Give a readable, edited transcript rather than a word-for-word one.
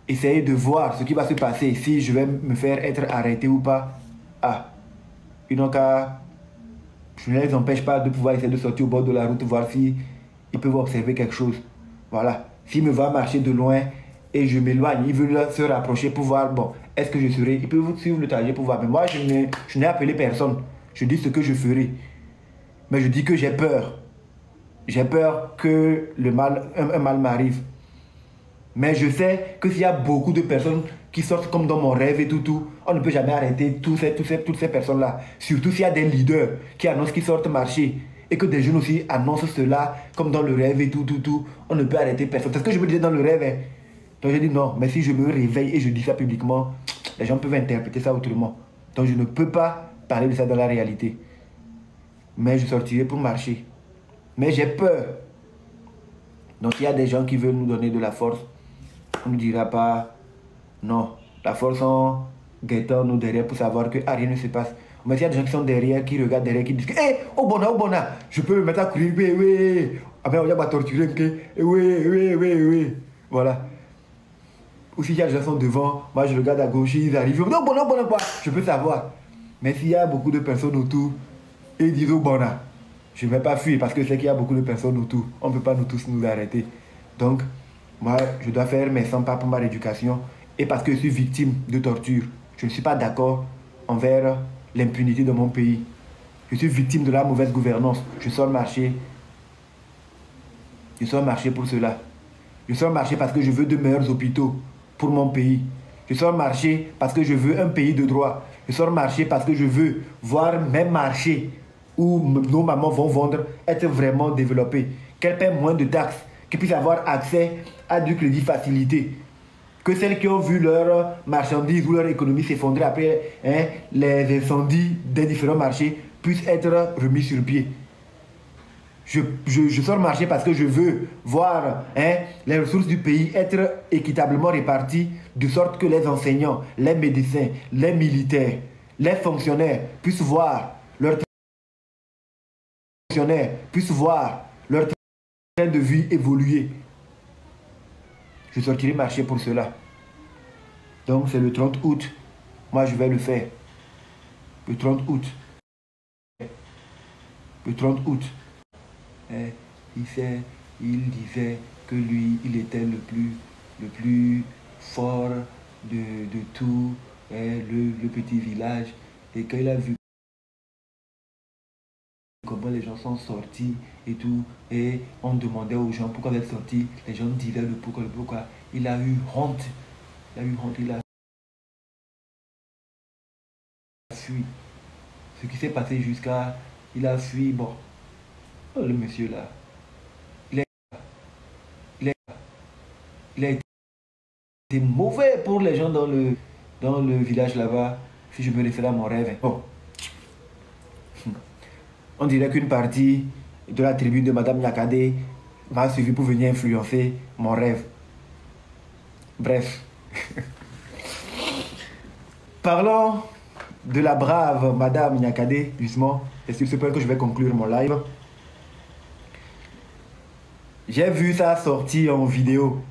essayer de voir ce qui va se passer, si je vais me faire être arrêté ou pas. Ah, ils n'ont qu'à... Je ne les empêche pas de pouvoir essayer de sortir au bord de la route, voir si ils peuvent observer quelque chose. Voilà. S'ils me voient marcher de loin et je m'éloigne, ils veulent se rapprocher pour voir, bon, est-ce que je serai... Ils peuvent suivre le trajet pour voir. Mais moi, je n'ai appelé personne. Je dis ce que je ferai. Mais je dis que j'ai peur. J'ai peur que un mal m'arrive. Mais je sais que s'il y a beaucoup de personnes qui sortent comme dans mon rêve et tout, on ne peut jamais arrêter toutes ces personnes-là. Surtout s'il y a des leaders qui annoncent qu'ils sortent marcher et que des jeunes aussi annoncent cela comme dans le rêve et tout. On ne peut arrêter personne. C'est ce que je me disais dans le rêve. Hein. Donc je dis non, mais si je me réveille et je dis ça publiquement, les gens peuvent interpréter ça autrement. Donc je ne peux pas parler de ça dans la réalité. Mais je sortirai pour marcher. Mais j'ai peur. Donc il y a des gens qui veulent nous donner de la force. On ne dira pas non. La force en guettant nous derrière pour savoir que rien ne se passe. Mais s'il y a des gens qui sont derrière, qui regardent derrière, qui disent que hé, oh bona, je peux me mettre à courir, oui. Ah ben on va torturer, oui. Voilà. Ou s'il y a des gens qui sont devant, moi je regarde à gauche, ils arrivent. Non, bona, quoi. Je peux savoir. Mais s'il y a beaucoup de personnes autour, et ils disent oh bona, je ne vais pas fuir parce que c'est qu'il y a beaucoup de personnes autour. On ne peut pas nous tous nous arrêter. Donc, moi, je dois faire mes 100 pas pour ma rééducation. Et parce que je suis victime de torture. Je ne suis pas d'accord envers l'impunité de mon pays. Je suis victime de la mauvaise gouvernance. Je sors marcher. Je sors marcher pour cela. Je sors marcher parce que je veux de meilleurs hôpitaux pour mon pays. Je sors marcher parce que je veux un pays de droit. Je sors marcher parce que je veux voir mes marchés où nos mamans vont vendre être vraiment développés. Qu'elles paient moins de taxes. Qu'ils puissent avoir accès à du crédit facilité. Que celles qui ont vu leur marchandises ou leur économie s'effondrer après les incendies des différents marchés puissent être remis sur pied. Je sors marcher parce que je veux voir les ressources du pays être équitablement réparties de sorte que les enseignants, les médecins, les militaires, les fonctionnaires puissent voir leur train de vie évoluer. Je sortirai marcher pour cela. Donc c'est le 30 août. Moi je vais le faire. Le 30 août. Le 30 août. Il disait que lui, il était le plus fort de tout le petit village. Et qu'il a vu comment les gens sont sortis et tout, et on demandait aux gens pourquoi ils sont sortis, les gens disaient le pourquoi, il a eu honte, il a fui, ce qui s'est passé jusqu'à, il a fui, bon, oh, le monsieur là, il a été mauvais pour les gens dans le village là-bas, si je me réfère à mon rêve. Bon. On dirait qu'une partie de la tribune de Madame Nyakade m'a suivi pour venir influencer mon rêve. Bref. Parlons de la brave Madame Nyakade, justement. C'est sur ce point que je vais conclure mon live. J'ai vu ça sortir en vidéo.